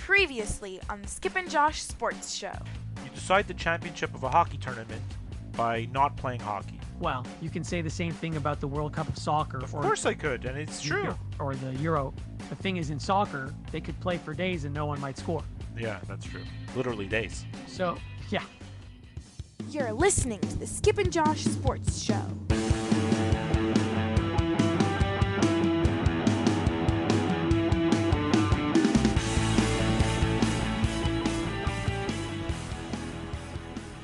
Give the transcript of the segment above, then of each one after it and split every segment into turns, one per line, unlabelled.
Previously on the Skip and Josh Sports Show.
You decide the championship of a hockey tournament by not playing hockey.
Well, you can say the same thing about the World Cup of Soccer.
Of course I could, and it's true.
Or the Euro. The thing is, in soccer, they could play for days and no one might score.
Yeah, that's true. Literally days.
So, yeah.
You're listening to the Skip and Josh Sports Show.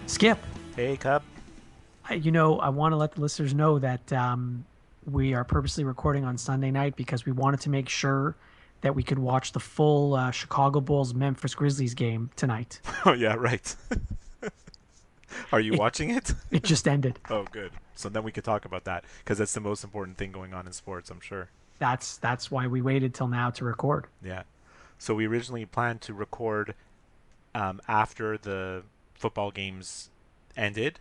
Skip.
Hey, Cub.
I want to let the listeners know that we are purposely recording on Sunday night because we wanted to make sure that we could watch the full Chicago Bulls Memphis Grizzlies game tonight.
Oh, yeah, right. Are you watching it?
It just ended.
Oh, good. So then we could talk about that because that's the most important thing going on in sports, I'm sure.
That's why we waited till now to record.
Yeah. So we originally planned to record after the football games ended.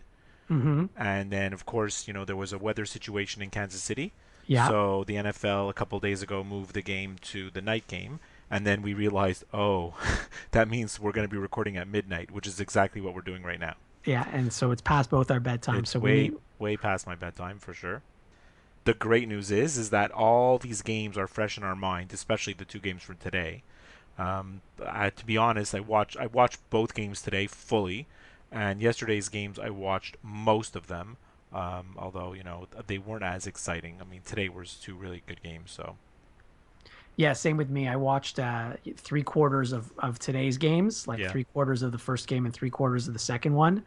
Mm-hmm.
And then, of course, there was a weather situation in Kansas City.
Yeah.
So the NFL a couple of days ago moved the game to the night game. And then we realized, that means we're going to be recording at midnight, which is exactly what we're doing right now.
Yeah, and so it's past both our bedtimes.
It's
so
way past my bedtime for sure. The great news is that all these games are fresh in our mind, especially the two games from today. To be honest, I watched both games today fully, and yesterday's games I watched most of them. Although they weren't as exciting. I mean, today was two really good games. So.
Yeah, same with me. I watched 3/4 of today's games, like 3/4 of the first game and 3/4 of the second one.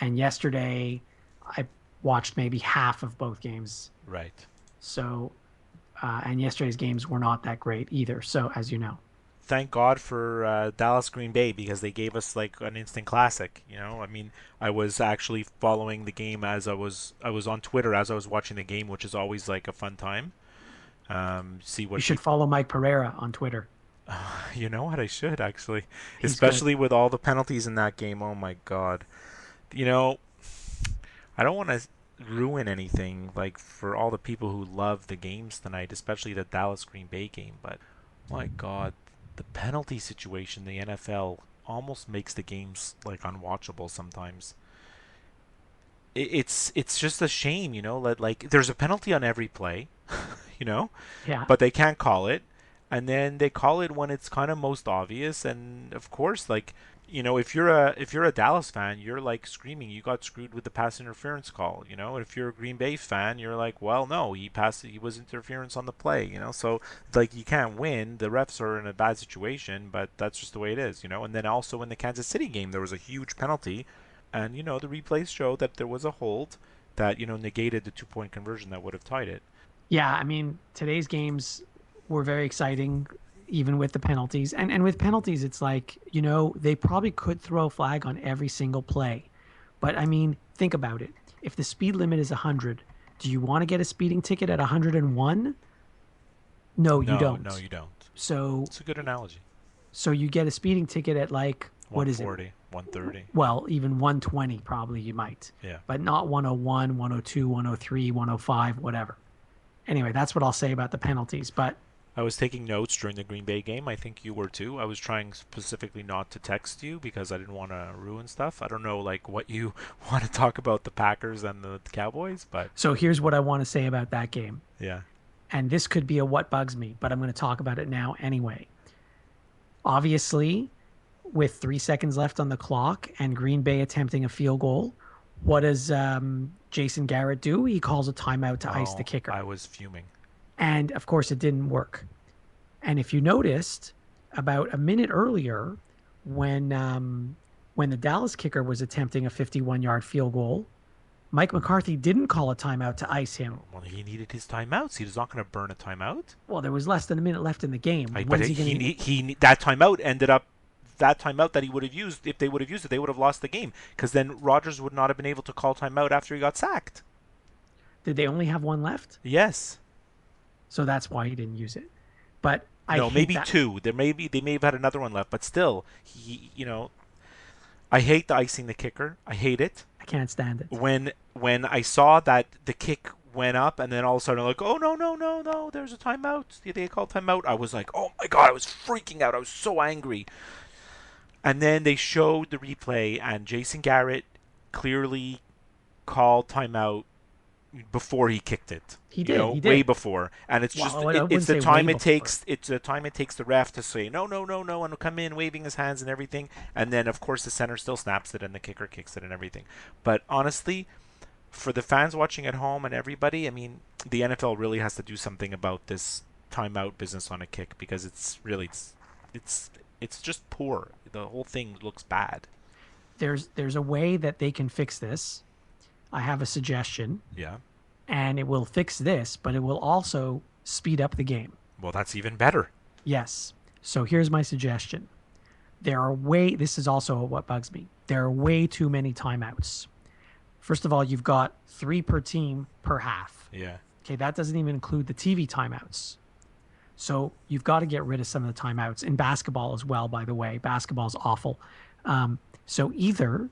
And yesterday, I watched maybe half of both games.
Right.
So, and yesterday's games were not that great either. So, as you know.
Thank God for Dallas Green Bay because they gave us like an instant classic. I mean, I was actually following the game as I was on Twitter as I was watching the game, which is always like a fun time. See what
you should follow Mike Pereira on Twitter.
You know what? I should actually,
He's
especially
good.
With all the penalties in that game. Oh my God! I don't want to ruin anything like for all the people who love the games tonight, especially the Dallas Green Bay game. But my God, the penalty situation in the NFL almost makes the games like unwatchable sometimes. It's just a shame, like there's a penalty on every play,
Yeah.
but they can't call it, and then they call it when it's kind of most obvious. And of course, like if you're a Dallas fan, you're like screaming, you got screwed with the pass interference call. And if you're a Green Bay fan, you're like, well, no, he was interference on the play. So like you can't win. The refs are in a bad situation, but that's just the way it is. And then also in the Kansas City game, there was a huge penalty. And, the replays show that there was a hold that, negated the 2-point conversion that would have tied it.
Yeah, I mean, today's games were very exciting, even with the penalties. And with penalties, it's like, they probably could throw a flag on every single play. But, I mean, think about it. If the speed limit is 100, do you want to get a speeding ticket at 101? No, you don't.
No, you don't.
So
it's a good analogy.
So you get a speeding ticket at like, what is it?
140, 130.
Well, even 120 probably you might.
Yeah.
But not 101, 102, 103, 105, whatever. Anyway, that's what I'll say about the penalties. But
I was taking notes during the Green Bay game. I think you were too. I was trying specifically not to text you because I didn't want to ruin stuff. I don't know like what you want to talk about the Packers and the Cowboys, but
so here's what I want to say about that game.
Yeah.
And this could be a what bugs me, but I'm going to talk about it now anyway. Obviously, with 3 seconds left on the clock and Green Bay attempting a field goal, what does Jason Garrett do? He calls a timeout to ice the kicker.
I was fuming.
And, of course, it didn't work. And if you noticed, about a minute earlier, when the Dallas kicker was attempting a 51-yard field goal, Mike McCarthy didn't call a timeout to ice him.
Well, he needed his timeouts. He was not going to burn a timeout.
Well, there was less than a minute left in the game.
But that timeout ended up that timeout that he would have used. If they would have used it, they would have lost the game because then Rodgers would not have been able to call timeout after he got sacked.
Did they only have one left?
Yes.
So that's why he didn't use it. But
maybe two. They may have had another one left, but still, I hate the icing the kicker. I hate it.
I can't stand it.
When I saw that the kick went up, and then all of a sudden, like, oh, no, no, no, no, there's a timeout. They called timeout. I was like, oh my God, I was freaking out. I was so angry. And then they showed the replay, and Jason Garrett clearly called timeout before he kicked it.
He did. He
way
did.
before. And it's just
Well, I
it's
wouldn't
the
say
time
way
it takes. It's the time it takes the ref to say no, no, no, no, and come in waving his hands and everything. And then of course the center still snaps it, and the kicker kicks it and everything. But honestly, for the fans watching at home and everybody, I mean, the NFL really has to do something about this timeout business on a kick, because it's really it's just poor. The whole thing looks bad.
There's a way that they can fix this. I have a suggestion.
Yeah.
And it will fix this, but it will also speed up the game.
Well, that's even better.
Yes. So here's my suggestion. This is also what bugs me. There are way too many timeouts. First of all, you've got 3 per team per half.
Yeah.
Okay, that doesn't even include the TV timeouts. So you've got to get rid of some of the timeouts. In basketball as well, by the way. Basketball's awful. So either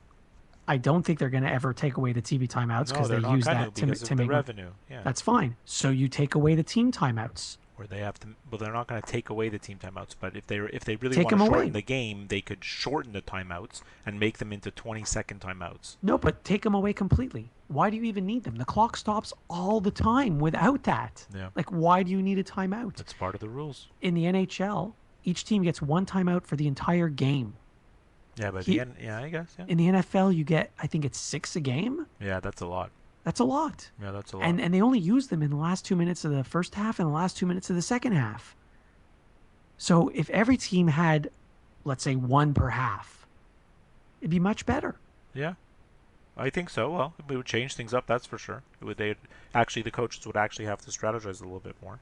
I don't think they're going to ever take away the TV timeouts because they use that to make
revenue. Yeah.
That's fine. So you take away the team timeouts.
Or they have to. Well, they're not going to take away the team timeouts, but if they really
Take
want to
them away.
shorten the game, they could shorten the timeouts and make them into 20-second timeouts.
No, but take them away completely. Why do you even need them? The clock stops all the time without that.
Yeah.
Like, why do you need a timeout?
That's part of the rules.
In the NHL, each team gets 1 timeout for the entire game.
Yeah, but yeah, I guess. Yeah.
In the NFL, you get, I think it's 6 a game.
Yeah, that's a lot.
That's a lot.
Yeah, that's a lot.
And they only use them in the last 2 minutes of the first half and the last 2 minutes of the second half. So if every team had, let's say, 1 per half, it'd be much better.
Yeah, I think so. Well, it would change things up, that's for sure. The coaches would actually have to strategize a little bit more.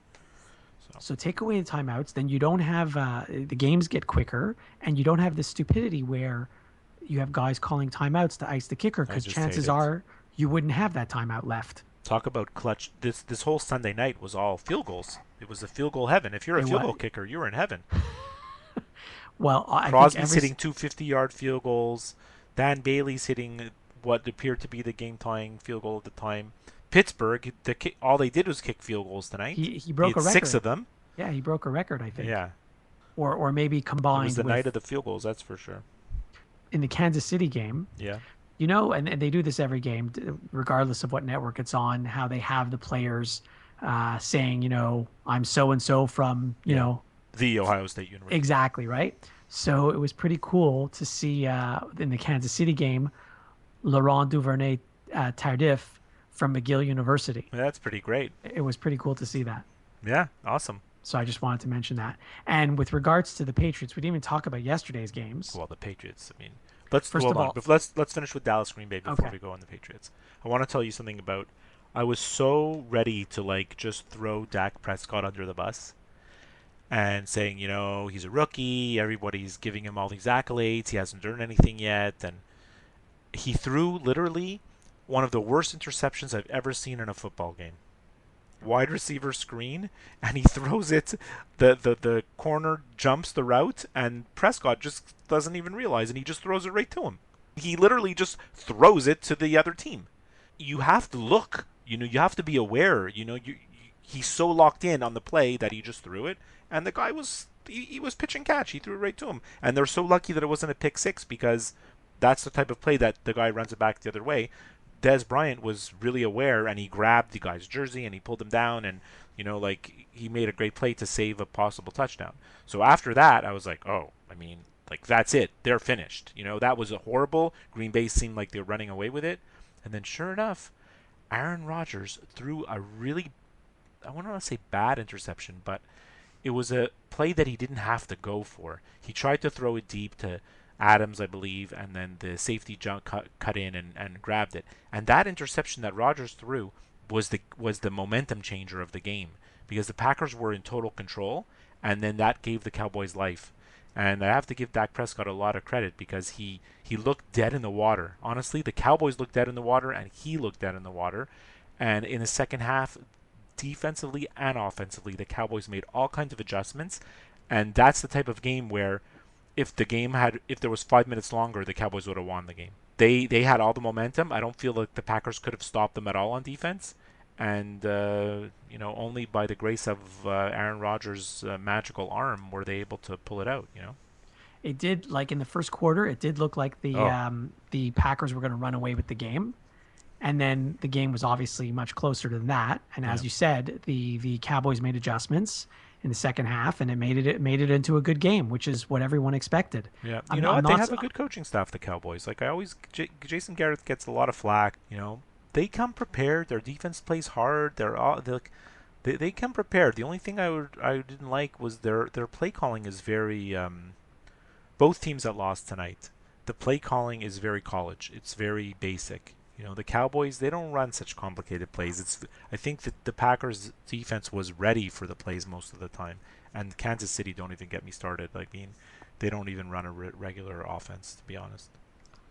So take away the timeouts, then you don't have the games get quicker, and you don't have the stupidity where you have guys calling timeouts to ice the kicker, because chances are you wouldn't have that timeout left.
Talk about clutch. This whole Sunday night was all field goals. It was a field goal heaven. If you're a field goal kicker, you're in heaven.
Well,
Crosby's hitting 2 50-yard field goals. Dan Bailey's hitting what appeared to be the game-tying field goal at the time. Pittsburgh, all they did was kick field goals tonight.
He broke a record.
6 of them.
Yeah, he broke a record, I think.
Yeah.
Or maybe combined.
It was the night of the field goals, that's for sure.
In the Kansas City game.
Yeah.
You know, and they do this every game, regardless of what network it's on, how they have the players saying, I'm so-and-so from,
the Ohio State University.
Exactly, right? So it was pretty cool to see in the Kansas City game, Laurent Duvernay-Tardif from McGill University.
Yeah, that's pretty great.
It was pretty cool to see that.
Yeah, awesome.
So I just wanted to mention that. And with regards to the Patriots, we didn't even talk about yesterday's games.
Well, the Patriots, I mean, let's finish with Dallas Green Bay before we go on the Patriots. I want to tell you something about. I was so ready to just throw Dak Prescott under the bus and saying, he's a rookie, everybody's giving him all these accolades, he hasn't done anything yet, and he threw literally one of the worst interceptions I've ever seen in a football game. Wide receiver screen, and he throws it, the corner jumps the route, and Prescott just doesn't even realize, and he just throws it right to him. He literally just throws it to the other team. You have to look, you have to be aware, he's so locked in on the play that he just threw it, and the guy was pitch and catch, he threw it right to him. And they're so lucky that it wasn't a pick six, because that's the type of play that the guy runs it back the other way. Des Bryant was really aware, and he grabbed the guy's jersey and he pulled him down, and he made a great play to save a possible touchdown. So after that, I was like, that's it, they're finished. That was a horrible. Green Bay seemed like they were running away with it, and then sure enough, Aaron Rodgers threw a really, I wouldn't want to say bad interception, but it was a play that he didn't have to go for. He tried to throw it deep to Adams, I believe, and then the safety cut in and grabbed it. And that interception that Rodgers threw was the momentum changer of the game, because the Packers were in total control, and then that gave the Cowboys life. And I have to give Dak Prescott a lot of credit, because he looked dead in the water. Honestly, the Cowboys looked dead in the water, and he looked dead in the water. And in the second half, defensively and offensively, the Cowboys made all kinds of adjustments, and that's the type of game where if there was 5 minutes longer, the Cowboys would have won the game. They had all the momentum. I don't feel like the Packers could have stopped them at all on defense, and only by the grace of Aaron Rodgers' magical arm were they able to pull it out.
It did, like in the first quarter, it did look like
Oh,
the Packers were going to run away with the game, and then the game was obviously much closer than that. And
yeah,
as you said, the Cowboys made adjustments in the second half, and it made it into a good game, which is what everyone expected.
yeah. You
I'm,
know
I'm
what? They
not.
have a good coaching staff, the Cowboys. Like Jason Garrett gets a lot of flack. They come prepared. Their defense plays hard. They come prepared. The only thing I didn't like was their play calling is very both teams that lost tonight, the play calling is very college. It's very basic. The Cowboys, they don't run such complicated plays. I think that the Packers defense was ready for the plays most of the time, and Kansas City don't even get me started. They don't even run a regular offense, to be honest.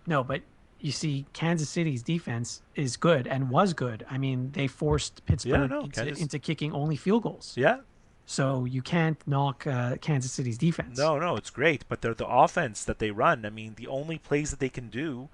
No, but you see, Kansas City's defense is good and was good. I mean, they forced
Yeah,
Pittsburgh
no,
into kicking only field goals.
Yeah,
So you can't knock Kansas City's defense.
no, it's great, but they're the offense that they run. I mean, the only plays that they can do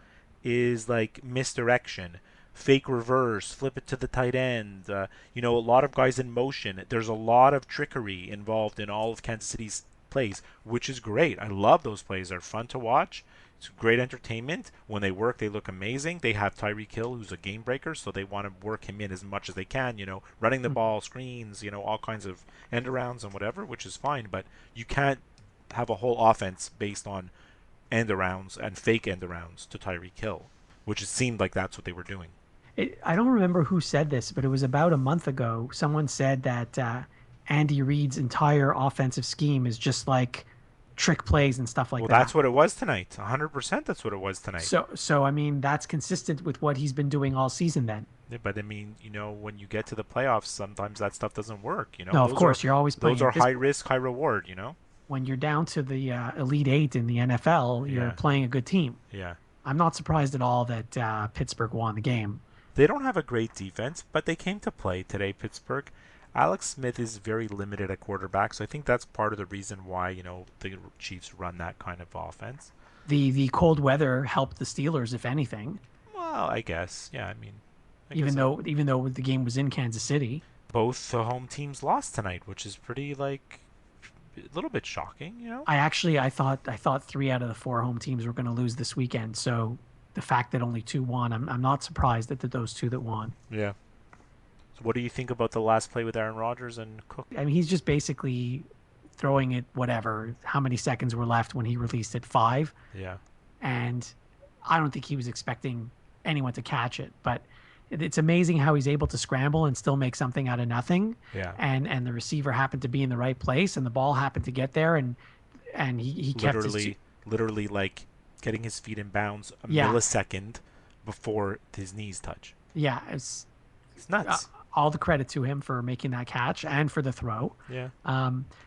is like misdirection, fake reverse, flip it to the tight end. A lot of guys in motion. There's a lot of trickery involved in all of Kansas City's plays, which is great. I love those plays. They're fun to watch. It's great entertainment. When they work, they look amazing. They have Tyreek Hill, who's a game breaker, so they want to work him in as much as they can. Running the ball, screens, all kinds of end arounds and whatever, which is fine. But you can't have a whole offense based on end arounds and fake end arounds to Tyreek Hill, which it seemed like that's what they were doing.
I don't remember who said this, but it was about a month ago. Someone said that Andy Reid's entire offensive scheme is just like trick plays and stuff like
Well,
that.
that's what it was tonight. 100% that's what it was tonight.
So I mean, that's consistent with what he's been doing all season then.
Yeah, but I mean, when you get to the playoffs, sometimes that stuff doesn't work.
No, of course, you're always playing.
Those are high risk, high reward.
When you're down to the Elite Eight in the NFL, you're
Yeah.
playing a good team.
Yeah.
I'm not surprised at all that Pittsburgh won the game.
They don't have a great defense, but they came to play today, Pittsburgh. Alex Smith is very limited at quarterback, so I think that's part of the reason why, the Chiefs run that kind of offense.
The cold weather helped the Steelers, if anything.
Well, I guess. Yeah, I mean,
Even though the game was in Kansas City.
both the home teams lost tonight, which is pretty a little bit shocking.
I thought 3 out of the 4 home teams were going to lose this weekend. So the fact that only 2 won, I'm not surprised at those 2 that won.
Yeah. So what do you think about the last play with Aaron Rodgers and Cook?
I mean, he's just basically throwing it whatever. How many seconds were left when he released it? 5.
Yeah.
And I don't think he was expecting anyone to catch it, but it's amazing how he's able to scramble and still make something out of nothing.
Yeah.
And the receiver happened to be in the right place, and the ball happened to get there, and he kept
literally like getting his feet in bounds a
Yeah.
millisecond before his knees touch.
Yeah, it's
nuts.
All the credit to him for making that catch and for the throw.
Yeah.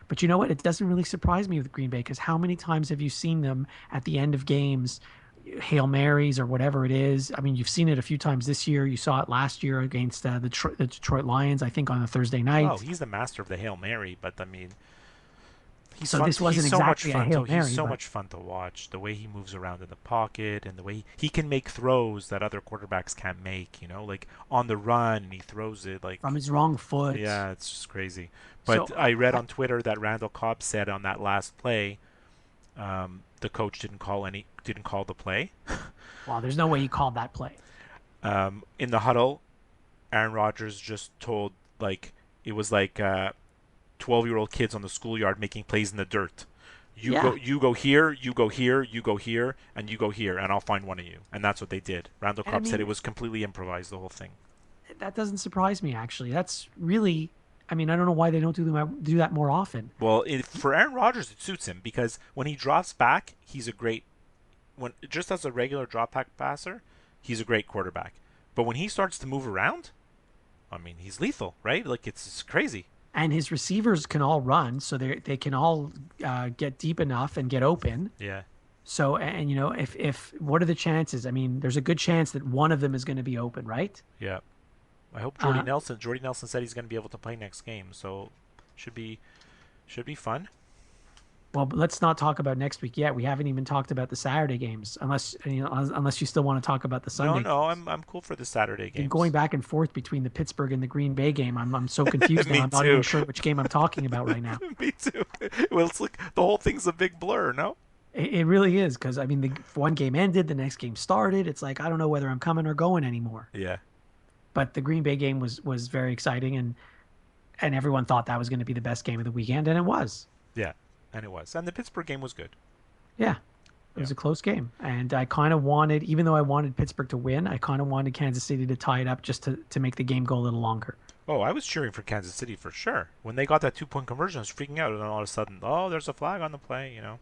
But you know what? It doesn't really surprise me with Green Bay, because how many times have you seen them at the end of games, Hail Marys or whatever it is? I mean, you've seen it a few times this year. You saw it last year against the Detroit Lions, I think, on a Thursday night.
Oh, he's the master of the Hail Mary, but I mean,
This wasn't exactly a Hail Mary.
He's so much fun to watch. The way he moves around in the pocket, and the way he can make throws that other quarterbacks can't make. Like on the run, and he throws it like
from his wrong foot.
Yeah, it's just crazy. But I read on Twitter that Randall Cobb said on that last play, the coach didn't call the play.
Wow, there's no way he called that play.
In the huddle, Aaron Rodgers just told it was 12-year-old kids on the schoolyard making plays in the dirt. You go here, you go here, you go here, and you go here, and I'll find one of you. And that's what they did. Randall Cobb said it was completely improvised, the whole thing.
That doesn't surprise me, actually. That's really, I mean, I don't know why they don't do that more often.
Well, for Aaron Rodgers, it suits him, because when he drops back, just as a regular drop back passer, he's a great quarterback. But when he starts to move around, I mean, he's lethal, right? It's crazy.
And his receivers can all run, so they can all get deep enough and get open.
Yeah.
So, and if what are the chances? I mean, there's a good chance that one of them is going to be open, right?
Yeah. I hope Jordy Nelson said he's going to be able to play next game, so should be fun.
Well, but let's not talk about next week yet. We haven't even talked about the Saturday games, unless you still want to talk about the
No,
Sunday
no,
games.
I'm cool for the Saturday
Been going
games.
back and forth between the Pittsburgh and the Green Bay game. I'm so confused now.
Me
I'm not even
too.
sure which game I'm talking about right now.
Me too. Well, it's like the whole thing's a big blur, no?
It really is because I mean, the one game ended, the next game started. It's like I don't know whether I'm coming or going anymore.
Yeah,
But the Green Bay game was very exciting, and everyone thought that was going to be the best game of the weekend, and it was.
yeah, and it was. And the Pittsburgh game was good.
Yeah, it
Yeah.
was a close game, and I kind of wanted, even though I wanted Pittsburgh to win, I kind of wanted Kansas City to tie it up just to make the game go a little longer.
Oh, I was cheering for Kansas City for sure. When they got that 2 point conversion, I was freaking out, and then all of a sudden, oh, there's a flag on the play, you know?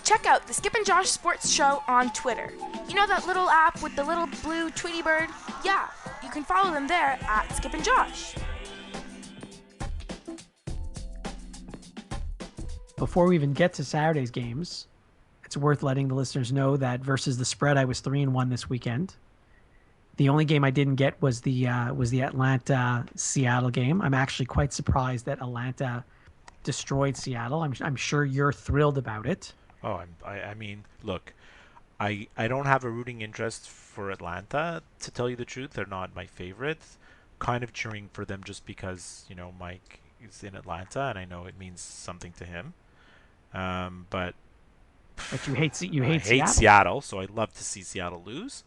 Check out the Skip and Josh Sports Show on Twitter. You know that little app with the little blue Tweety bird? Yeah, you can follow them there at Skip and Josh.
Before we even get to Saturday's games, it's worth letting the listeners know that versus the spread, I was 3-1 this weekend. The only game I didn't get was the Atlanta Seattle game. I'm actually quite surprised that Atlanta destroyed Seattle. I'm sure you're thrilled about it.
Oh, I mean, look, I don't have a rooting interest for Atlanta, to tell you the truth. They're not my favorite. Kind of cheering for them just because, Mike is in Atlanta, and I know it means something to him. But
But you hate you
I
hate
hate
Seattle.
Seattle, so I'd love to see Seattle lose.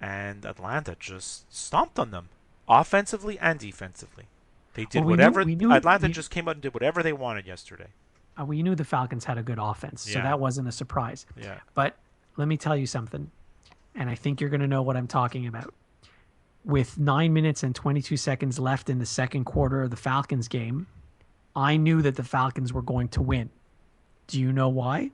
And Atlanta just stomped on them, offensively and defensively. They did
Well, we knew
whatever.
we knew
Atlanta
we,
just came out and did whatever they wanted yesterday.
we knew the Falcons had a good offense, so
Yeah.
that wasn't a surprise.
Yeah.
But let me tell you something, and I think you're going to know what I'm talking about. With 9 minutes and 22 seconds left in the second quarter of the Falcons game, I knew that the Falcons were going to win. Do you know why?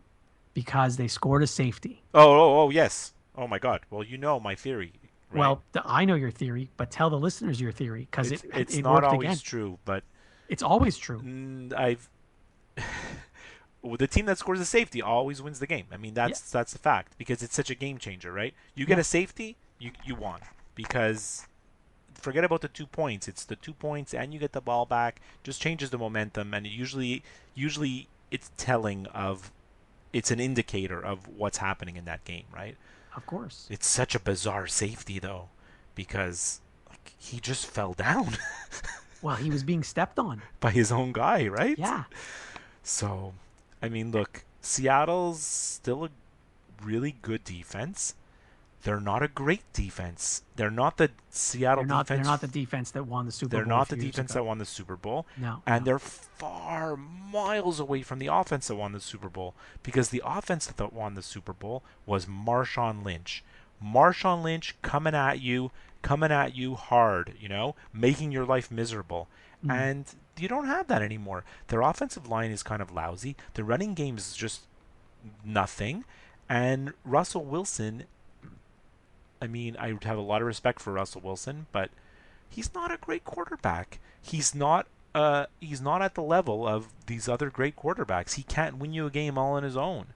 Because they scored a safety.
Oh, yes. Oh my God. Well, you know my theory, right?
Well, I know your theory, but tell the listeners your theory because
it's
it
not
worked
always
again.
true, but
It's always true.
I've well, the team that scores a safety always wins the game. I mean, that's the fact because it's such a game changer, right? You get
Yeah.
a safety, you won because forget about the 2 points. It's the 2 points and you get the ball back. Just changes the momentum, and usually it's telling of it's an indicator of what's happening in that game, right?
Of course.
It's such a bizarre safety though because like, he just fell down
Well, he was being stepped on.
by his own guy, right?
Yeah.
So, I mean, look, Seattle's still a really good defense. They're not a great defense. They're not the Seattle
They're
defense.
not the defense that won the Super
They're
Bowl.
not
a
the
few years
defense
ago.
that won the Super Bowl.
No.
And
no.
they're far miles away from the offense that won the Super Bowl because the offense that won the Super Bowl was Marshawn Lynch. Marshawn Lynch coming at you hard, making your life miserable. And you don't have that anymore. Their offensive line is kind of lousy. The running game is just nothing. And Russell Wilson, I mean, I have a lot of respect for Russell Wilson, but he's not a great quarterback. He's not at the level of these other great quarterbacks. He can't win you a game all on his own.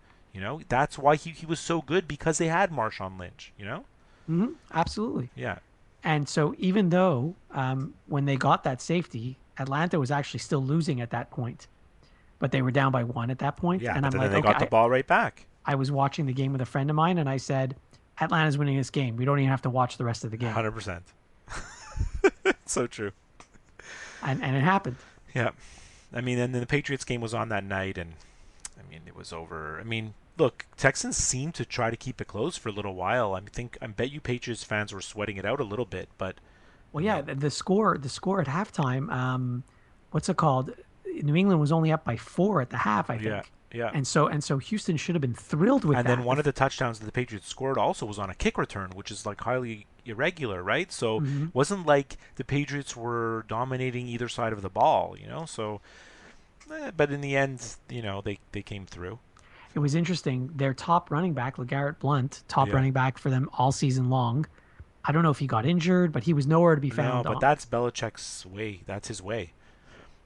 That's why he was so good because they had Marshawn Lynch,
Absolutely.
Yeah.
And so even though when they got that safety, Atlanta was actually still losing at that point, but they were down by 1 at that point.
Yeah,
And
but
I'm
then
like,
they got the ball right back.
I was watching the game with a friend of mine, and I said, Atlanta's winning this game. We don't even have to watch the rest of the game.
100%. So true.
And it happened.
Yeah. I mean, and then the Patriots game was on that night, and I mean, it was over. I mean, look, Texans seemed to try to keep it close for a little while. I bet you Patriots fans were sweating it out a little bit, but
Well, yeah, the score at halftime, what's it called? New England was only up by 4 at the half, I think.
yeah.
And so Houston should have been thrilled with
And
that.
then one of the touchdowns that the Patriots scored also was on a kick return, which is like highly irregular, right? So it wasn't like the Patriots were dominating either side of the ball, So, but in the end, they came through.
It was interesting. Their top running back, LeGarrette Blount, top
Yeah.
running back for them all season long. I don't know if he got injured, but he was nowhere to be
No,
found.
but that's Belichick's way. That's his way.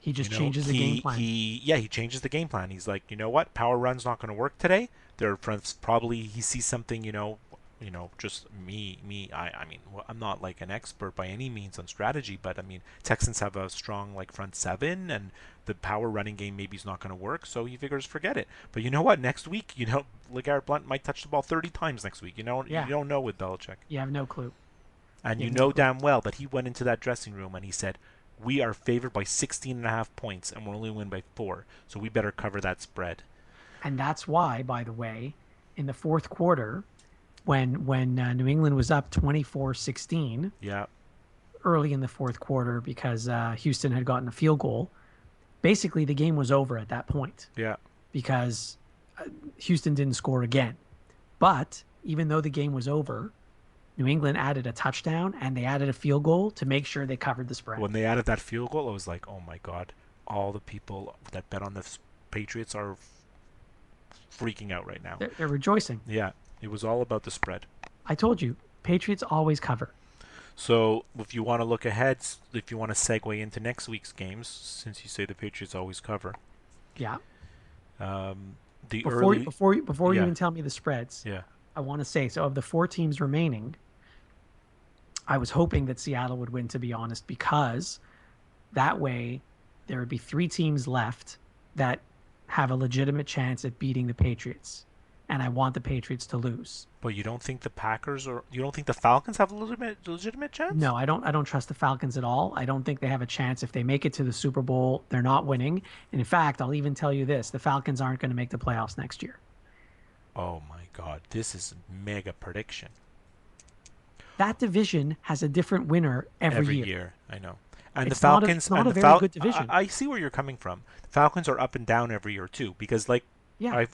He just changes the game plan.
He changes the game plan. He's like, you know what? Power run's not going to work today. He sees something, just I mean, I'm not like an expert by any means on strategy, but I mean, Texans have a strong like front seven, and the power running game maybe is not going to work, so he figures forget it. But you know what? Next week, LeGarrette Blount might touch the ball 30 times next week. You
Yeah,
don't know with Belichick.
you have no clue.
And
You
you
have no
know
clue.
damn well that he went into that dressing room and he said, "We are favored by 16.5 points, and we're only win by 4, so we better cover that spread."
And that's why, by the way, in the fourth quarter, when New England was up 24-16
Yeah,
early in the fourth quarter because Houston had gotten a field goal, basically the game was over at that point
yeah.
because Houston didn't score again. But even though the game was over, New England added a touchdown and they added a field goal to make sure they covered the spread.
When they added that field goal, I was like, "Oh my god!" All the people that bet on the Patriots are freaking out right now.
They're rejoicing.
Yeah, it was all about the spread.
I told you, Patriots always cover.
So if you want to look ahead, if you want to segue into next week's games, since you say the Patriots always cover,
Yeah.
the
Before
early,
before you
yeah,
even tell me the spreads,
yeah.
I want to say, so of the 4 teams remaining, I was hoping that Seattle would win, to be honest, because that way there would be 3 teams left that have a legitimate chance at beating the Patriots. And I want the Patriots to lose.
But you don't think you don't think the Falcons have a legitimate chance?
No, I don't trust the Falcons at all. I don't think they have a chance. If they make it to the Super Bowl, they're not winning. And in fact, I'll even tell you this, the Falcons aren't going to make the playoffs next year.
Oh my God, this is mega prediction.
That division has a different winner every year.
I know. And
It's
the
not a-
Falcons
it's not
and
a
the
very good division.
I see where you're coming from. The Falcons are up and down every year too, because like
Yeah,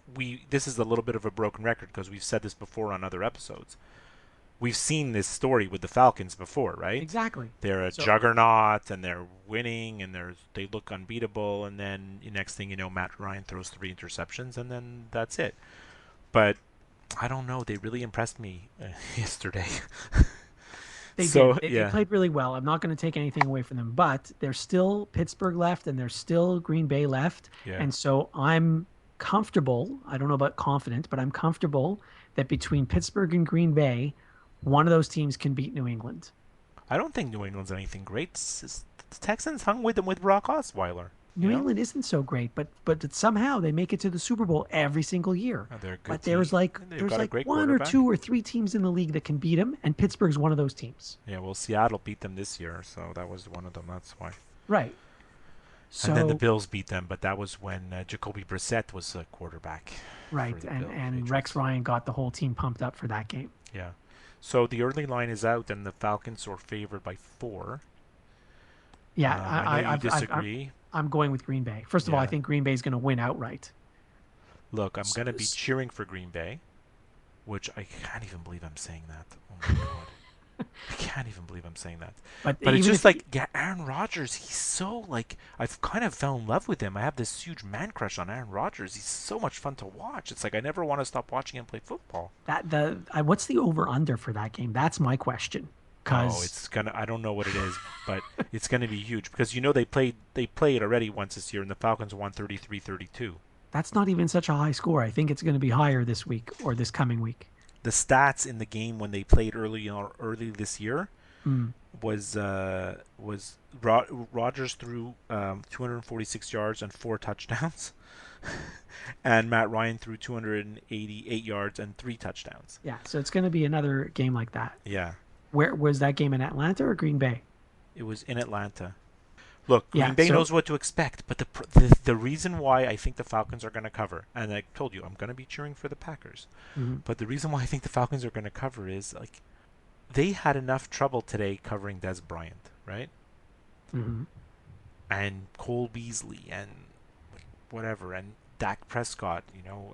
this is a little bit of a broken record because we've said this before on other episodes. We've seen this story with the Falcons before, right?
exactly.
They're a
So
juggernaut and they're winning and they look unbeatable, and then the next thing you know, Matt Ryan throws 3 interceptions and then that's it. But I don't know, they really impressed me yesterday.
they
So,
did. They
yeah.
played really well. I'm not going to take anything away from them, but there's still Pittsburgh left and there's still Green Bay left.
Yeah.
And so I'm comfortable. I don't know about confident, but I'm comfortable that between Pittsburgh and Green Bay, one of those teams can beat New England.
I don't think New England's anything great. The Texans hung with them with Brock Osweiler.
New
you know?
England isn't so great, but somehow they make it to the Super Bowl every single year.
Oh, they're a good
But there's
team.
like
They've
there's
got a
like
great
1 or
quarterback.
2 or 3 teams in the league that can beat them, and Pittsburgh's one of those teams.
Yeah, well, Seattle beat them this year, so that was one of them. That's why.
Right. So
And then the Bills beat them, but that was when Jacoby Brissett was a quarterback.
right,
for the
and
Patriots.
Rex Ryan got the whole team pumped up for that game.
Yeah. So the early line is out, and the Falcons are favored by 4.
Yeah,
I know you disagree.
I'm going with Green Bay. First of all, I
Yeah.
think Green Bay is going to win outright.
Look, I'm going to be cheering for Green Bay, which I can't even believe I'm saying that. Oh my God. I can't even believe I'm saying that.
But
But it's
even
just
if-
like, yeah, Aaron Rodgers, he's so like, I've kind of fell in love with him. I have this huge man crush on Aaron Rodgers. He's so much fun to watch. It's like I never want to stop watching him play football.
what's the over under for that game? That's my question.
Oh, it's gonna. I don't know what it is, but it's gonna be huge because they played already once this year, and the Falcons won 33-32.
that's not even such a high score. I think it's going to be higher this week or this coming week.
The stats in the game when they played early this year
Mm.
was Rodgers threw 246 yards and 4 touchdowns, and Matt Ryan threw 288 yards and 3 touchdowns.
Yeah, so it's going to be another game like that.
Yeah,
Where was that game, in Atlanta or Green Bay?
it was in Atlanta. Look, Green
Yeah,
Bay
so-
knows what to expect, but the reason why I think the Falcons are going to cover, and I told you I'm going to be cheering for the Packers,
Mhm.
but the reason why I think the Falcons are going to cover is like they had enough trouble today covering Des Bryant, right?
Mhm.
And Cole Beasley and whatever, and Dak Prescott,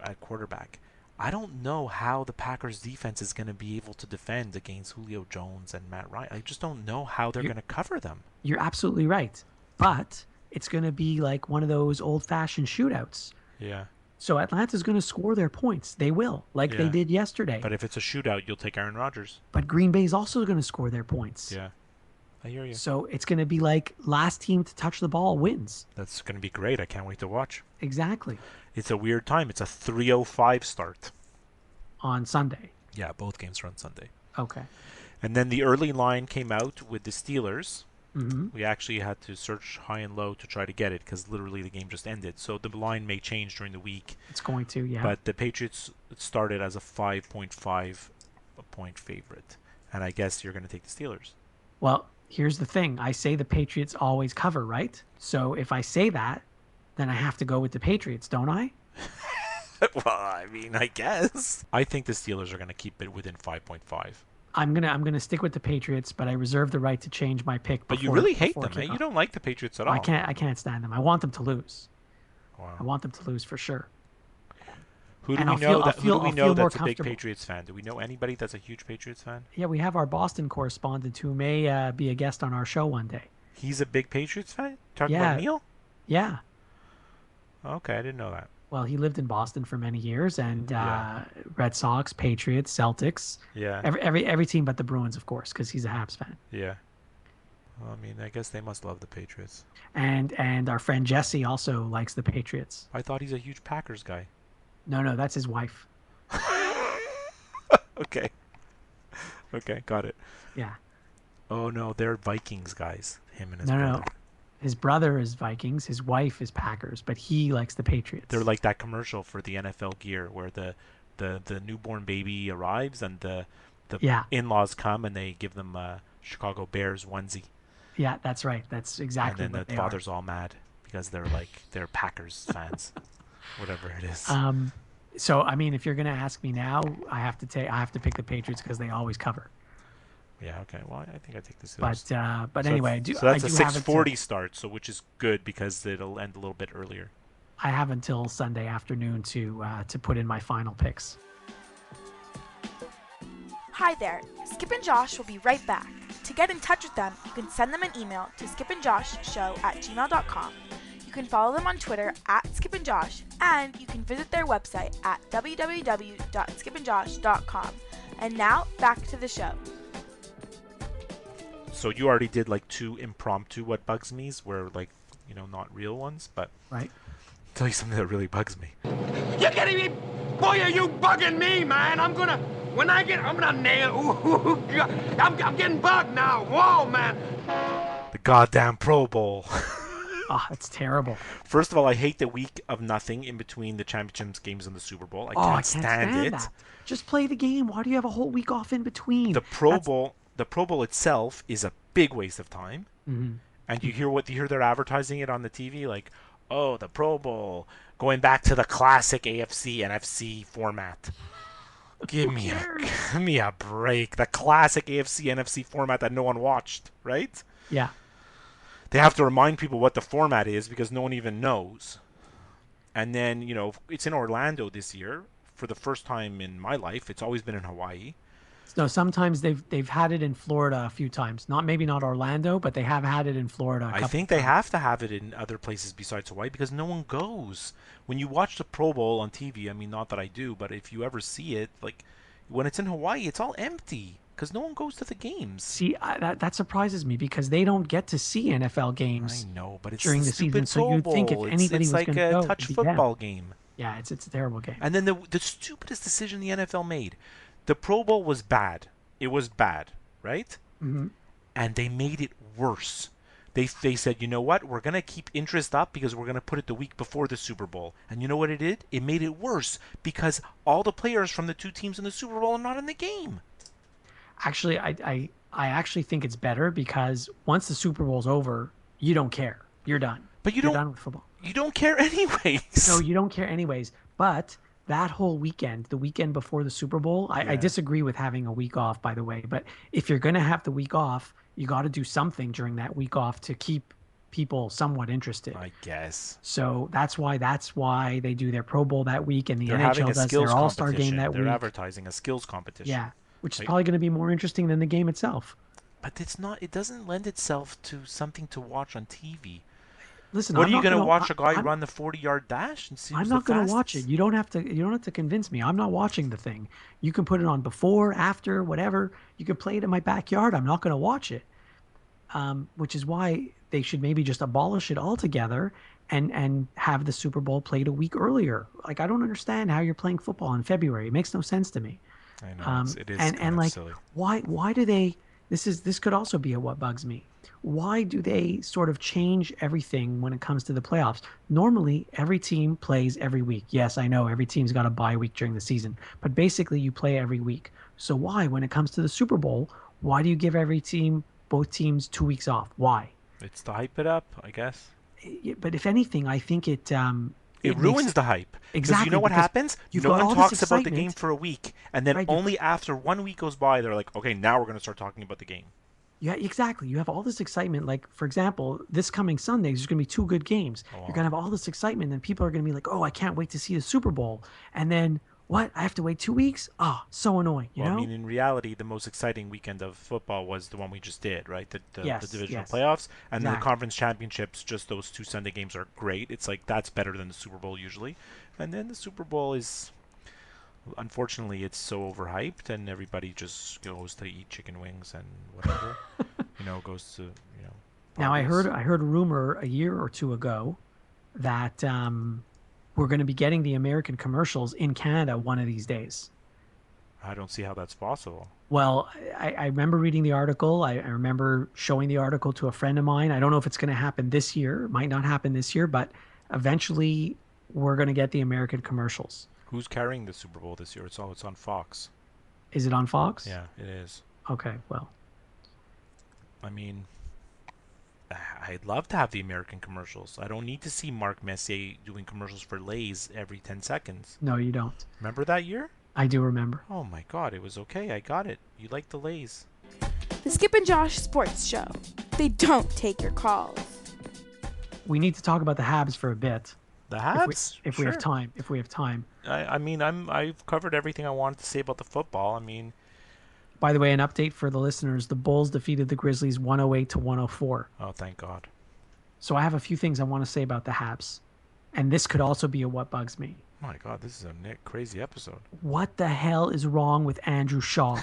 at quarterback. I don't know how the Packers defense is going to be able to defend against Julio Jones and Matt Ryan. I just don't know how they're
You-
going to cover them.
You're absolutely right. But it's going to be like one of those old-fashioned shootouts.
Yeah.
So Atlanta's going to score their points. They will, like they
Yeah.
did yesterday.
But if it's a shootout, you'll take Aaron Rodgers.
But Green Bay's also going to score their points.
Yeah. I hear you.
So it's going to be like last team to touch the ball wins.
That's going to be great. I can't wait to watch.
Exactly.
It's a weird time. It's a 3:05 start.
On Sunday.
Yeah, both games are on Sunday.
Okay.
And then the early line came out with the Steelers.
Mm-hmm.
We actually had to search high and low to try to get it because literally the game just ended. So the line may change during the week.
It's going to, yeah.
But the Patriots started as a 5.5 point favorite. And I guess you're going to take the Steelers.
Well, here's the thing. I say the Patriots always cover, right? So if I say that, then I have to go with the Patriots, don't I?
Well, I mean, I guess. I think the Steelers are going to keep it within 5.5.
I'm gonna stick with the Patriots, but I reserve the right to change my pick.
But you really hate them, eh? You don't like the Patriots at all.
I can't stand them. I want them to lose.
Wow.
I want them to lose for sure.
Who do we know that's a big Patriots fan? Do we know anybody that's a huge Patriots fan?
Yeah, we have our Boston correspondent who may be a guest on our show one day.
He's a big Patriots fan? Talking about Neil?
Yeah.
Okay, I didn't know that.
Well, he lived in Boston for many years, and Red Sox, Patriots, Celtics.
Yeah.
Every team but the Bruins, of course, because he's a Habs fan.
Yeah. Well, I mean, I guess they must love the Patriots.
And our friend Jesse also likes the Patriots.
I thought he's a huge Packers guy.
No, that's his wife.
Okay. Okay, got it.
Yeah.
Oh no, they're Vikings guys. Him and his brother.
No. His brother is Vikings. His wife is Packers, but he likes the Patriots.
They're like that commercial for the NFL gear where the newborn baby arrives and the in-laws come and they give them a Chicago Bears onesie.
Yeah, that's right. That's exactly
what they are. And then the father's all mad because they're Packers fans, whatever it is.
So I mean, if you're gonna ask me now, I have to pick the Patriots because they always cover.
Yeah. Okay. Well, I think I take the Steelers.
But anyway,
so that's a 6:40 start, so which is good because it'll end a little bit earlier.
I have until Sunday afternoon to put in my final picks.
Hi there, Skip and Josh will be right back. To get in touch with them, you can send them an email to skipandjoshshow@gmail.com. You can follow them on Twitter @skipandjosh, and you can visit their website at www.skipandjosh.com. And now, back to the show.
So you already did like 2 impromptu what bugs me's where like, not real ones, but
right.
I'll tell you something that really bugs me.
You're getting me, boy, are you bugging me, man? I'm gonna nail, I'm getting bugged now, whoa, man.
The goddamn Pro Bowl.
Oh, that's terrible.
First of all, I hate the week of nothing in between the championship games and the Super Bowl. I can't stand it.
That. Just play the game. Why do you have a whole week off in between?
The Pro Bowl itself is a big waste of time.
Mm-hmm.
And you hear they're advertising it on the TV like, oh, the Pro Bowl going back to the classic AFC NFC format. Give me a break. The classic AFC NFC format that no one watched, right?
Yeah.
They have to remind people what the format is because no one even knows. And then, it's in Orlando this year for the first time in my life. It's always been in Hawaii.
No, sometimes they've had it in Florida a few times. Maybe not Orlando, but they have had it in Florida.
I think they have to have it in other places besides Hawaii because no one goes. When you watch the Pro Bowl on TV, I mean, not that I do, but if you ever see it, like when it's in Hawaii, it's all empty because no one goes to the games.
See, that surprises me because they don't get to see NFL games.
I know, but it's
during the season. So you'd think if anybody was going to go,
it's like a touch football game.
Yeah, it's a terrible game.
And then the stupidest decision the NFL made. The Pro Bowl was bad. It was bad, right?
Mm-hmm.
And they made it worse. They said, you know what? We're going to keep interest up because we're going to put it the week before the Super Bowl. And you know what it did? It made it worse because all the players from the 2 teams in the Super Bowl are not in the game.
Actually, I actually think it's better because once the Super Bowl's over, you don't care. You're done.
But you're
done with football.
You don't care anyways.
No, you don't care anyways. But that whole weekend, the weekend before the Super Bowl, I disagree with having a week off, by the way. But if you're going to have the week off, you got to do something during that week off to keep people somewhat interested.
I guess.
So that's why they do their Pro Bowl that week, and the
NHL
does their All-Star game that week.
They're advertising a skills competition.
Yeah, which is probably going to be more interesting than the game itself.
But it's not. It doesn't lend itself to something to watch on TV.
Listen,
what are you going to watch a guy run the 40-yard dash and see?
I'm not going to watch it. You don't have to convince me. I'm not watching the thing. You can put it on before, after, whatever. You can play it in my backyard. I'm not going to watch it. Which is why they should maybe just abolish it altogether and have the Super Bowl played a week earlier. Like, I don't understand how you're playing football in February. It makes no sense to me.
I know it is kind
And
of
like,
silly.
why do they? This could also be what bugs me. Why do they sort of change everything when it comes to the playoffs? Normally, every team plays every week. Yes, I know every team's got a bye week during the season, but basically you play every week. So why, when it comes to the Super Bowl, why do you give every team, both teams, 2 weeks off? Why?
It's to hype it up, I guess.
But if anything, I think
It
it makes
ruins the hype. Because you
exactly
know what
because
happens?
you've
No
got
one
all this
talks about the game
excitement,
for a week, and then
right?
only after 1 week goes by, they're like, okay, now we're going to start talking about the game.
Yeah, exactly. You have all this excitement. Like, for example, this coming Sunday, there's going to be two good games.
Oh,
You're
wow.
going to have all this excitement, and people are going to be like, "Oh, I can't wait to see the Super Bowl." And then what? I have to wait 2 weeks? Oh, so annoying. You
Well, I
know?
mean, in reality, the most exciting weekend of football was the one we just did, right? The
Yes,
divisional
yes,
playoffs and then the
exactly.
conference championships. Just those two Sunday games are great. It's like that's better than the Super Bowl usually, and then the Super Bowl is, unfortunately, it's so overhyped, and everybody just goes to eat chicken wings and whatever, goes to
Now,
parties.
I heard a rumor a year or two ago that we're going to be getting the American commercials in Canada one of these days.
I don't see how that's possible.
Well, I remember reading the article. I remember showing the article to a friend of mine. I don't know if it's going to happen this year. It might not happen this year, but eventually we're going to get the American commercials.
Who's carrying the Super Bowl this year? It's on Fox.
Is it on Fox?
Yeah, it is.
Okay, well,
I mean, I'd love to have the American commercials. I don't need to see Mark Messier doing commercials for Lay's every 10 seconds.
no, you don't.
Remember that year?
I do remember.
Oh my god, it was okay. I got it. You like the Lay's.
The Skip and Josh Sports Show. They don't take your calls.
We need to talk about the Habs for a bit.
The
If we,
Habs?
if we have time. If we have time.
I mean, I've covered everything I wanted to say about the football. I mean,
By the way, an update for the listeners: the Bulls defeated the Grizzlies 108 to 104.
oh, thank God.
So I have a few things I want to say about the Habs, and this could also be a what bugs me.
My God, this is a crazy episode.
What the hell is wrong with Andrew Shaw?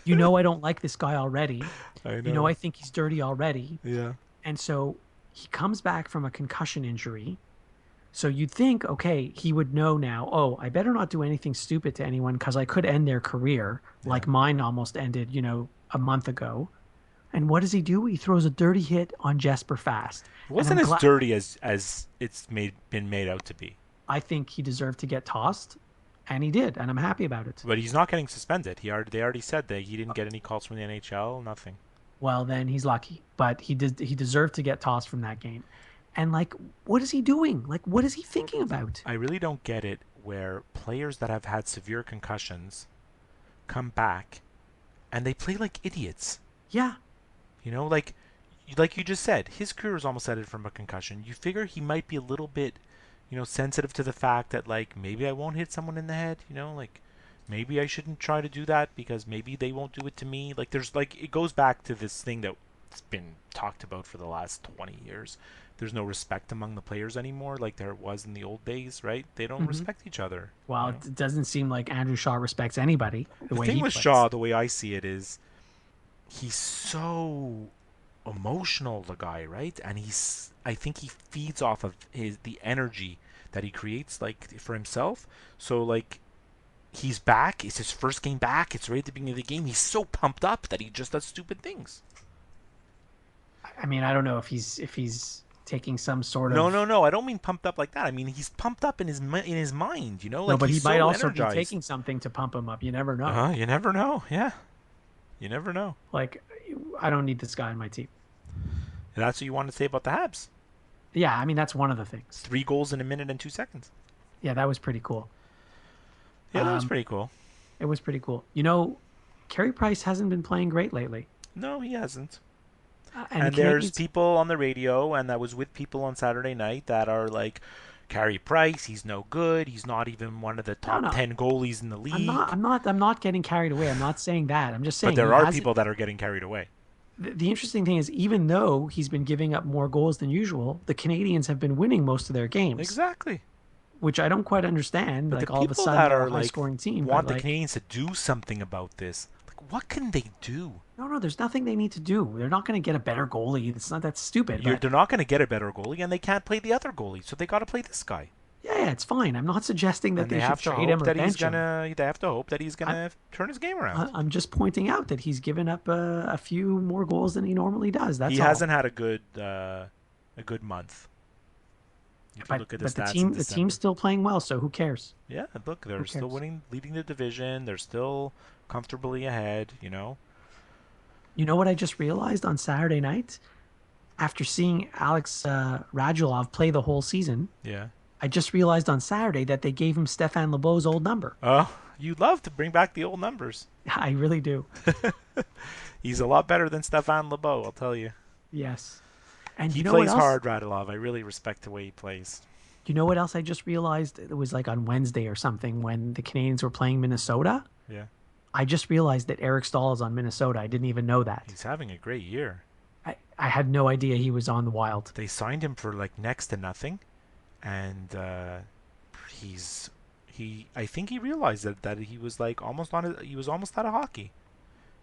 You know I don't like this guy already.
I know.
You know I think he's dirty already.
Yeah.
And so he comes back from a concussion injury. So you'd think, okay, he would know now, oh, I better not do anything stupid to anyone because I could end their career like mine almost ended, a month ago. And what does he do? He throws a dirty hit on Jesper Fast.
It wasn't
And
as dirty as it's been made out to be.
I think he deserved to get tossed, and he did, and I'm happy about it.
But he's not getting suspended. They already said that he didn't get any calls from the NHL, nothing.
Well, then he's lucky, but he deserved to get tossed from that game. And like, what is he doing? Like, what is he thinking about?
I really don't get it where players that have had severe concussions come back and they play like idiots.
Yeah,
Like you just said, his career is almost ended from a concussion. You figure he might be a little bit, sensitive to the fact that like maybe I won't hit someone in the head, like maybe I shouldn't try to do that because maybe they won't do it to me. Like there's like it goes back to this thing that's been talked about for the last 20 years. There's no respect among the players anymore like there was in the old days, right? They don't respect each other.
well, it doesn't seem like Andrew Shaw respects anybody the
The
way
thing
he
with
plays.
Shaw, the way I see it is he's so emotional, the guy, right? And I think he feeds off of the energy that he creates like for himself. So like he's back, it's his first game back, it's right at the beginning of the game. He's so pumped up that he just does stupid things.
I mean, I don't know if he's taking some sort of
No, I don't mean pumped up like that. I mean he's pumped up in his mind,
no,
like
but he
he's
might
so
also
energized.
be taking something to pump him up. You never know.
You never know. Yeah. You never know.
Like, I don't need this guy on my team.
And that's what you want to say about the Habs.
Yeah, I mean that's one of the things.
3 goals in a minute and 2 seconds.
Yeah, that was pretty cool.
Yeah, that was pretty cool.
It was pretty cool. Carey Price hasn't been playing great lately.
No, he hasn't.
And
And
the
there's
Canadiens-
people on the radio, and I was with people on Saturday night that are like, Carey Price, he's no good. He's not even one of the top
no.
10 goalies in the league.
I'm not getting carried away. I'm not saying that. I'm just saying.
But there
he
are
hasn't-
people that are getting carried away.
The interesting thing is, even though he's been giving up more goals than usual, the Canadians have been winning most of their games,
Exactly.
which I don't quite understand.
But
Like
the
all of a
people
sudden,
that
they're
are
a
like
high-scoring team.
want
but,
the
like,
Canadians to do something about this. Like, what can they do?
no, there's nothing they need to do. They're not going to get a better goalie. It's not that stupid. But
They're not going to get a better goalie, and they can't play the other goalie, so they got to play this guy.
Yeah, it's fine. I'm not suggesting that
And
they
they
should
have to
trade him
hope
or
that he's
bench him.
gonna. They have to hope that he's gonna turn his game around.
I'm just pointing out that he's given up a few more goals than he normally does. That's
He
all.
hasn't had a good month. If you look at the
But the
stats in
team's
December.
still playing well, so who cares?
Yeah, look,
Who
they're still
cares?
winning, leading the division. They're still comfortably ahead.
You know what I just realized on Saturday night? After seeing Alex Radulov play the whole season,
Yeah.
I just realized on Saturday that they gave him Stefan Lebeau's old number.
Oh, you'd love to bring back the old numbers.
I really do.
He's a lot better than Stefan Lebeau, I'll tell you.
Yes. And
He
you know what
plays
else?
hard, Radulov. I really respect the way he plays.
You know what else I just realized? It was like on Wednesday or something when the Canadians were playing Minnesota.
Yeah.
I just realized that Eric Stahl is on Minnesota. I didn't even know that.
He's having a great year.
I had no idea he was on the Wild.
They signed him for like next to nothing, and I think he realized that he was like he was almost out of hockey.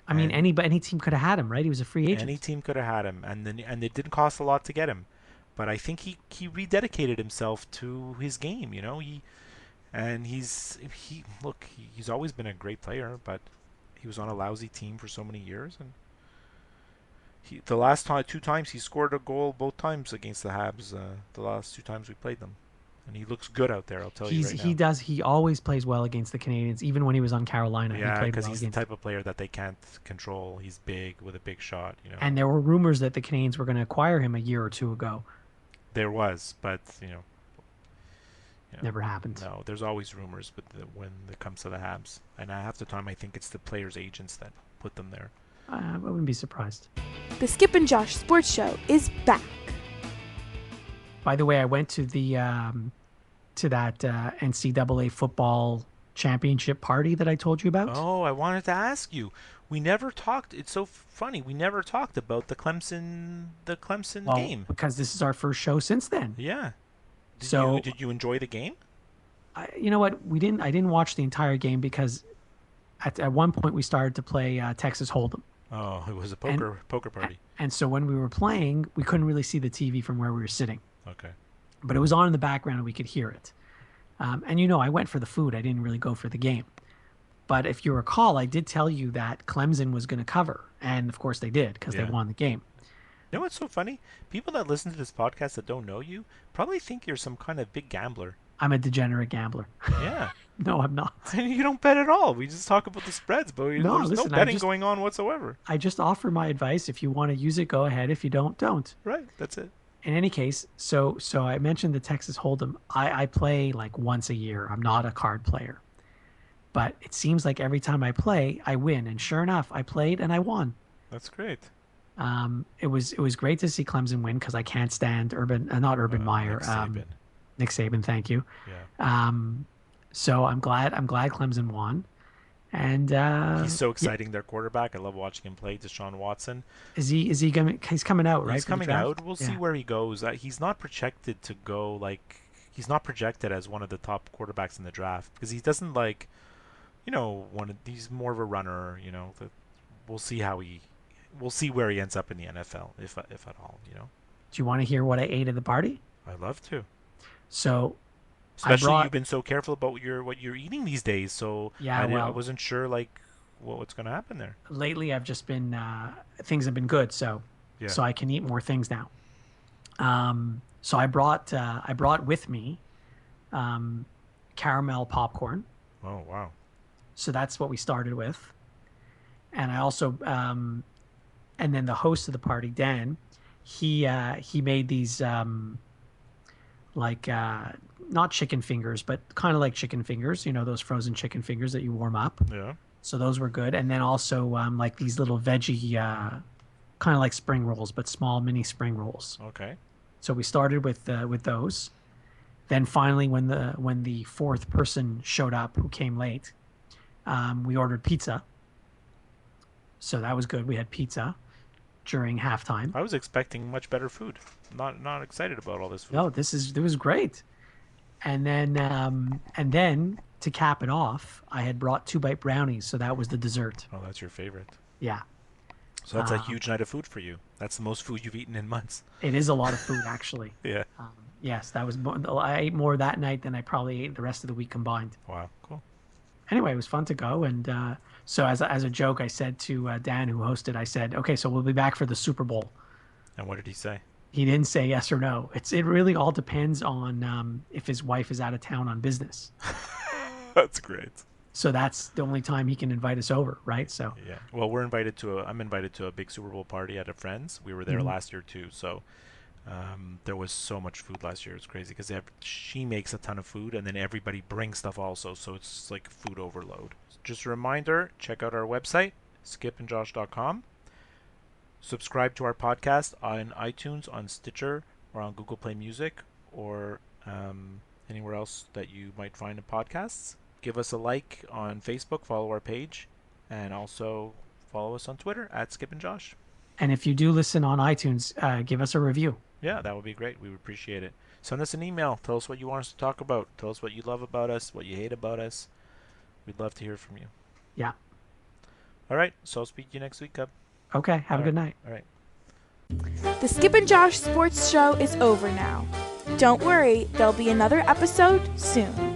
I mean, any team could have had him, right? He was a free agent.
Any team could have had him, and it didn't cost a lot to get him. But I think he rededicated himself to his game. He's always been a great player, but he was on a lousy team for so many years, and the last two times he scored a goal, both times against the Habs. The last 2 times we played them, and he looks good out there. I'll tell you right now.
He does. He always plays well against the Canadians, even when he was on Carolina.
Yeah,
he played
because
well
he's
against
the type of player that they can't control. He's big with a big shot.
And there were rumors that the Canadians were going to acquire him a year or two ago.
There was, but
Never happened.
No, there's always rumors, when it comes to the Habs, and half the time I think it's the players' agents that put them there.
I wouldn't be surprised.
The Skip and Josh Sports Show is back.
By the way, I went to the to that NCAA football championship party that I told you about.
Oh, I wanted to ask you. We never talked. It's so funny. We never talked about the Clemson game.
Because this is our first show since then.
Yeah. Did you enjoy the game?
You know what? I didn't watch the entire game because at one point we started to play Texas Hold'em.
Oh, it was a poker party.
And so when we were playing, we couldn't really see the TV from where we were sitting.
Okay.
But it was on in the background and we could hear it. And I went for the food. I didn't really go for the game. But if you recall, I did tell you that Clemson was going to cover. And of course they did because they won the game.
You know what's so funny? People that listen to this podcast that don't know you probably think you're some kind of big gambler.
I'm a degenerate gambler.
Yeah.
No, I'm not.
You don't bet at all. We just talk about the spreads, but there's no betting going on whatsoever.
I just offer my advice. If you want to use it, go ahead. If you don't, don't.
Right. That's it.
In any case, so I mentioned the Texas Hold'em. I play like once a year. I'm not a card player. But it seems like every time I play, I win. And sure enough, I played and I won.
That's great.
It was great to see Clemson win because I can't stand Urban Meyer. Nick Saban, thank you.
Yeah.
So I'm glad Clemson won. And
he's so exciting, their quarterback. I love watching him play. Deshaun Watson.
He's coming out, right?
He's coming out. We'll see where he goes. He's not projected to go he's not projected as one of the top quarterbacks in the draft because he doesn't he's more of a runner, we'll see where he ends up in the NFL if at all,
Do you want to hear what I ate at the party?
I'd love to.
So
especially you've been so careful about what you're eating these days, so I wasn't sure what's going to happen there.
Lately I've just been things have been good, so I can eat more things now. So I brought with me caramel popcorn.
Oh, wow.
So that's what we started with. And I also and then the host of the party, Dan, he made these not chicken fingers, but kind of like chicken fingers, those frozen chicken fingers that you warm up.
Yeah.
So those were good. And then also like these little veggie, kind of like spring rolls, but small mini spring rolls.
Okay.
So we started with those. Then finally, when the fourth person showed up who came late, we ordered pizza. So that was good. We had pizza during halftime.
I was expecting much better food. Not excited about all this food.
No, it was great. And then to cap it off, I had brought 2-bite brownies, so that was the dessert.
Oh, that's your favorite.
Yeah.
So that's a huge night of food for you. That's the most food you've eaten in months.
It is a lot of food, actually.
Yeah.
Yes, that was. I ate more that night than I probably ate the rest of the week combined.
Wow. Cool.
Anyway, it was fun to go, and so as a joke, I said to Dan, who hosted, I said, "Okay, so we'll be back for the Super Bowl."
And what did he say?
He didn't say yes or no. It really all depends on if his wife is out of town on business.
That's great.
So that's the only time he can invite us over, right? So
Yeah. Well, I'm invited to a big Super Bowl party at a friend's. We were there last year too, so there was so much food last year. It's crazy because she makes a ton of food, and then everybody brings stuff also, so it's like food overload. Just a reminder: check out our website, skipandjosh.com. Subscribe to our podcast on iTunes, on Stitcher, or on Google Play Music, or anywhere else that you might find in podcasts. Give us a like on Facebook, follow our page, and also follow us on Twitter at skipandjosh.
and if you do listen on iTunes, give us a review.
Yeah, that would be great. We would appreciate it. Send us an email. Tell us what you want us to talk about. Tell us what you love about us, what you hate about us. We'd love to hear from you.
Yeah.
All right, so I'll speak to you next week, Cub.
Okay. Have a good night.
All right.
The Skip and Josh Sports Show is over now. Don't worry, there'll be another episode soon.